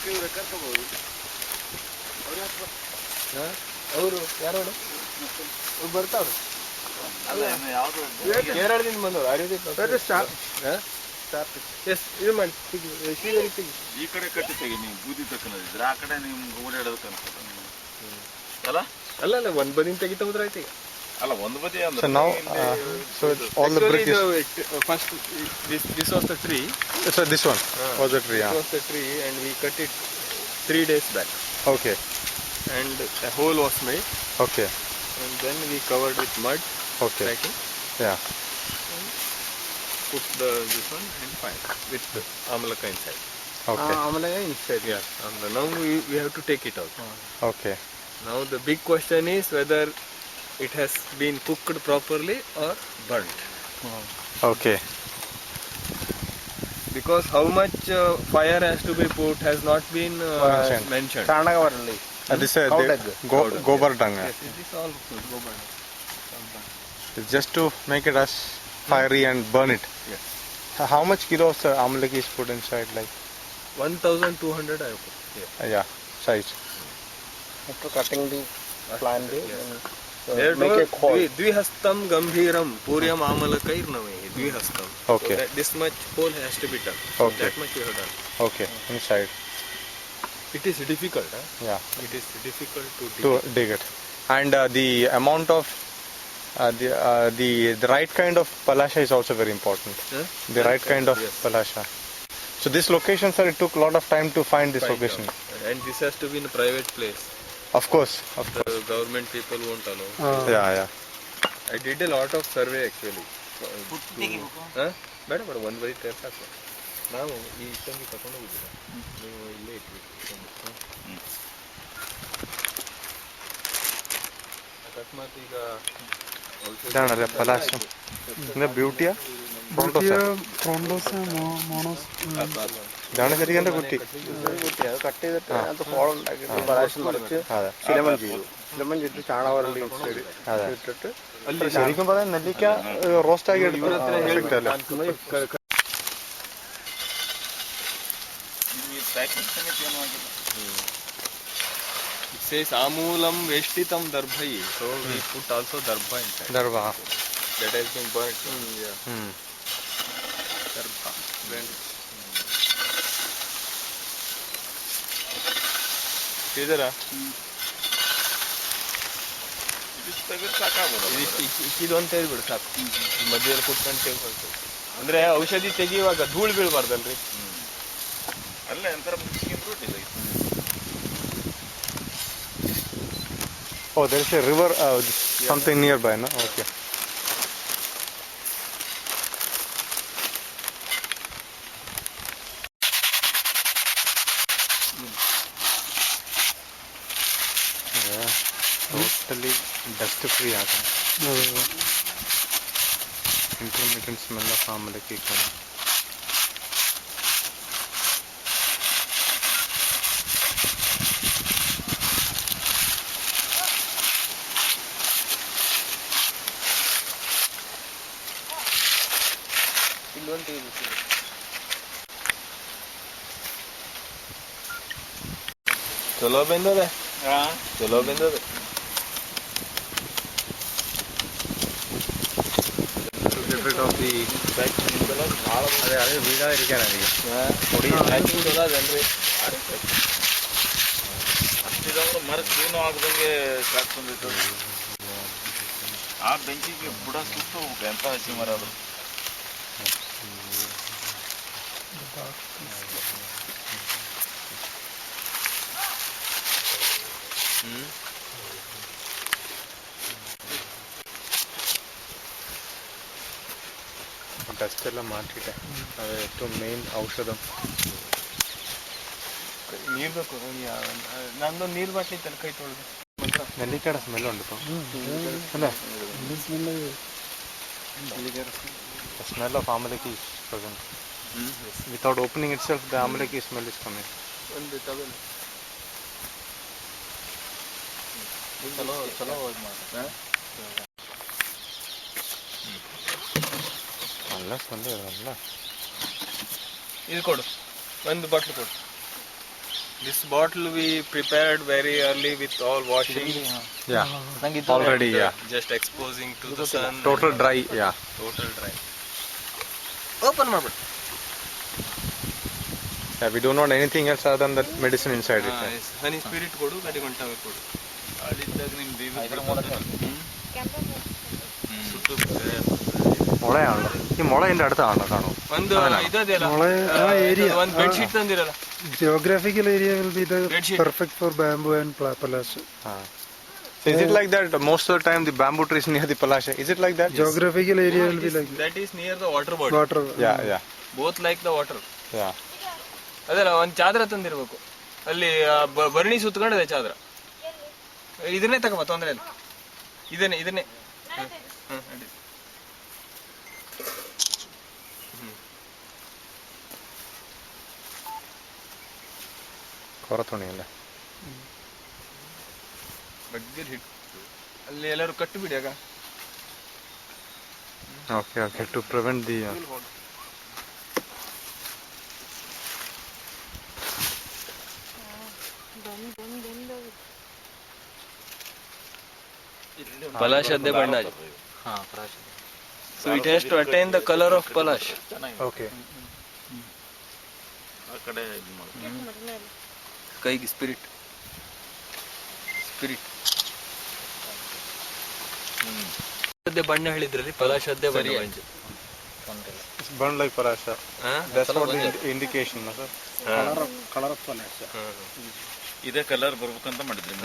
ಬೇಕಿದ್ರೆ ಕರ್ಕೋಬಹುದು. ಅವರು ಯಾರು ಬರ್ತಾವ್ರು ಕೇರಳದಿಂದ ಬಂದವರು. ಇದು ಮಾಡಿ ಈ ಕಡೆ ಕಟ್ಟಿ ತೆಗಿ ನೀವು ಬೂದಿ ತಕ್ಕನದಿದ್ರೆ ಆ ಕಡೆ ನಿಮ್ಗೆ ಓಡಾಡೋದಕ್ಕೆ ಅನ್ಸುತ್ತೆ ಅಲ್ಲ. ಅಲ್ಲ ಒಂದ್ ಬದಿನ ತೆಗಿತಾ ಹೋದ್ರೆ ಆಯ್ತು ಈಗ. ಅಲ್ಲ ಒಂದು ಬದಿ So now, so all the brick is... First, this was the tree. So this one was the tree, This was the tree and we cut it 3 days back. Okay. And a hole was made. Okay. And then we covered with mud. Okay. Packing. Yeah. And put this one and fine with the amalaka inside. Okay. Amalaka inside, yeah. Now we have to take it out. Okay. Now the big question is whether it has been cooked properly or burnt. Okay. Because how much fire has to be put has not been mentioned. This is gobar dung. Yes, it is all gobar dung. It's just to make it as fiery and burn it. Yes. How much kilos amalaki is put inside? Like 1,200 I have put here. Yeah, size. After cutting the plant, They told Dvihastam Gambhiram Puryam Amalakairname Dvihastam. Okay. So this much hole has to be done. Okay. That much we have done. Okay, inside. It is difficult, huh? Yeah. It is difficult to dig it. And the amount of the right kind of palasha is also very important. Huh? The right kind of yes. palasha. So this location, sir, it took a lot of time to find this location. And this has to be in a private place. Of course. The government people won't allow. Yeah. I did a lot of survey actually. ಬೇಡ ಒಂದು ಬರೀ ಸಾಕು. ನಾವು ಈ ಇಷ್ಟೊಂದು ತಗೊಂಡು ಹೋಗಿದ್ದೀರ ನೀವು ಇಲ್ಲೇ ಇಟ್ವಿ. ಅಕಸ್ಮಾತ್ ಈಗ palasha. The beauty ഇതാണ് ശരിക്കും കുട്ടി. കട്ട് ചെയ്തിട്ട് അത് ഹോൾ ഉണ്ടാക്കി പ്രാവശ്യം നിറച്ച് ചിലമൺ ചെയ്തു. ചിലമൺ ചെയ്തിട്ട് ചാണകവരണ്ടി ഇട്ടിട്ട് ശരിക്കും പറയാൻ നെല്ലിക്ക റോസ്റ്റ് ആക്കി എടുത്തല്ലേ. It says Amulam Veshtitam Darbhai. So we put also Darbha inside. Darbha. That has been burnt. Darbha. ಇದರಾ ಇದೊಂದು ತೆಗೆದ್ಬಿಡು ಸಾಕು. ಮಧ್ಯದಲ್ಲಿ ಕುತ್ಕೊಂಡು ತೆಗೆದು ಅಂದ್ರೆ ಔಷಧಿ ತೆಗೆಯುವಾಗ ಧೂಳು ಬೀಳ್ಬಾರ್ದಲ್ರಿ. ಅಲ್ಲೇ ಒಂಥರ ರೂಟ್ ಇದೆ. Oh, there is a river, something nearby, no? Okay. Yeah, totally dust free. Intermittent smell of amalaki coming. ಚಲೋ ಬಂದದೆ. ಚಲೋ ಬಂದದೆ. അതെ വീടാതിരിക്കാനായിരിക്കും ಅಷ್ಟಿದ್ರೆ ಮರಕ್ಕೆ ಏನೂ ಆಗದಂಗೆ ಸಾಕ್ಕೊಂಡಿತ್ತು. ಆ ಬೆಂಕಿಗೆ ಬುಡ ಸುಟ್ಟು ಹೋಗ್ಬೇಕು ಎಂತ ಹಸಿ ಮರ ಅದು. ಡಸ್ಟ್ ಎಲ್ಲ ಮಾಡಿಟ್ಟೆ. ಅದು ಎಷ್ಟು ಮೇನ್ ಔಷಧ. ನೀರು ಬೇಕು. ನಂದೊಂದು ನೀರು ಬಾಟ್ಲಿ ತಲೆ ಕೈ ತೊಳೆದು നെല്ലിക്കയുടെ സ്മെല്ലുണ്ട് ഇപ്പം അല്ലേ? The smell of amalaki is present. Without opening itself, the amalaki smell is coming. ಒಂದು ಟವೆಲ್ ಚಲೋ ಚಲೋ നല്ല സ്മെല്ല് വരുന്നല്ല. ಇದು ಕೊಡು, ಒಂದು ಬಾಟ್ಲು ಕೊಡು. This bottle we prepared very early with all washing. Yeah. Already, yeah. Just exposing to the sun. Total dry, yeah. Total dry. Open ಮಾಡ್ಬಿಡು. Yeah, we don't want anything else other than the medicine inside it. Honey spirit ಕೊಡು, ಗಡಿಗೊಂಟಾವೆ ಕೊಡು. ಅಲ್ಲಿದ್ದಾಗ ನಿಮ್ മുളയാണല്ലോ ഈ മുള എൻ്റെ അടുത്താണല്ലോ കാണും ಒಂದು ಇದೆಯಲ್ಲ ಒಂದು bedsheet ತಂದಿರಲ್ಲ. Geographical area will be the perfect for bamboo and palash. So is it like that most of the time the bamboo trees near the palasha? Is it like that? Geographical area will be like That is near the water body. water. Yeah. Both like the water. Yeah. ಅದಲ್ಲ ಒಂದು ಚಾದ್ರ ತಂದಿರ್ಬೇಕು, ಅಲ್ಲಿ ಭರಣಿ ಸುತ್ಕೊಂಡಿದೆ ಚಾದ್ರ. ಇದನ್ನೇ ತಗೋಬ, ತೊಂದ್ರೆ ಇಲ್ಲ. ಇದನ್ನೇ ಕೊರತುಣಿಯಲ್ಲ ಬಗ್ಗೆ ಹಿಟ್ಟು ಅಲ್ಲಿ ಎಲ್ಲರೂ ಕಟ್ಟು ಬಿಡಿ ಆಗ. Okay, to prevent the ಪಲಾಶದ್ದೇ ಬಣ್ಣ. So it has to attain the color of palash. Okay. ಆ ಕಡೆ ಇದು ಮಾಡಿ ಕೈಗೆ ಸ್ಪಿರಿಟ್ ಬಣ್ಣ ಹೇಳಿದ್ರಲ್ಲಿ ಪಲಾಶದ್ದೇ ಬಣ್ಣ. It's burned like palasha. That's what the indication, no sir? Color of palash. ಇದೇ ಕಲರ್ ಬರ್ಬೇಕಂತ ಮಾಡಿದ್ರಿ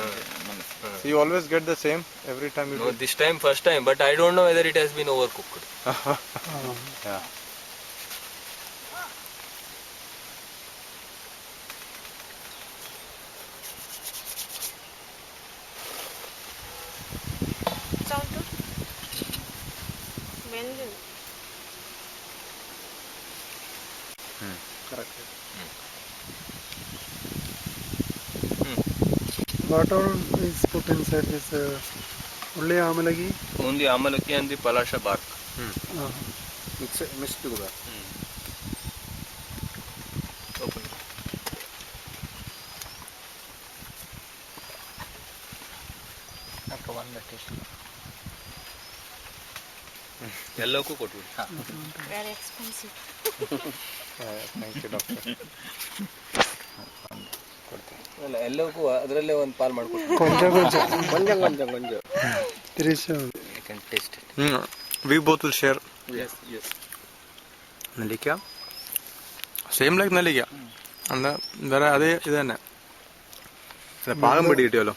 ಮೊನ್ನೆ. So you always get the same every time you No, do? this time first time, but I don't know whether it has been overcooked. Yeah. Correct. What all is put inside this? Only amalagi. Only amalaki and the palasha bark. Mixed together. Open. ಎಲ್ಲಕ್ಕೂ ಕೊಟ್ಬಿಡಿ. Very expensive. Thank you, doctor. ಅಲ್ಲ, ಎಲ್ಲಕ್ಕೂ ಅದರಲ್ಲೇ ಒಂದು ಪಾಲ್ ಮಾಡ್ಕೊಡ್ತೀನಿ. ಕೊಂಚ. I can taste it. We both will share. Yes. നെല്ലിക്ക same like നെല്ലിക്ക എന്താ വേറെ അതേ ഇത് തന്നെ പാകം പിടി കിട്ടിയല്ലോ.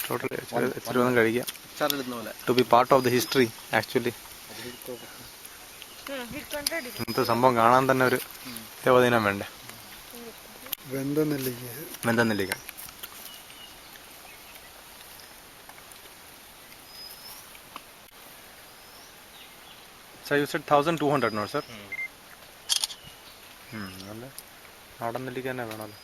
ടോട്ടലി ഇച്ചിരി ഒന്നും കഴിക്കാം. To be part of the history actually. ഇന്നത്തെ സംഭവം കാണാൻ തന്നെ ഒരു ദേവദിനം വേണ്ടേ. വെന്ത നെല്ലിക്ക. So you said 1200 no sir? നാടൻ നെല്ലിക്ക തന്നെ വേണമല്ലോ.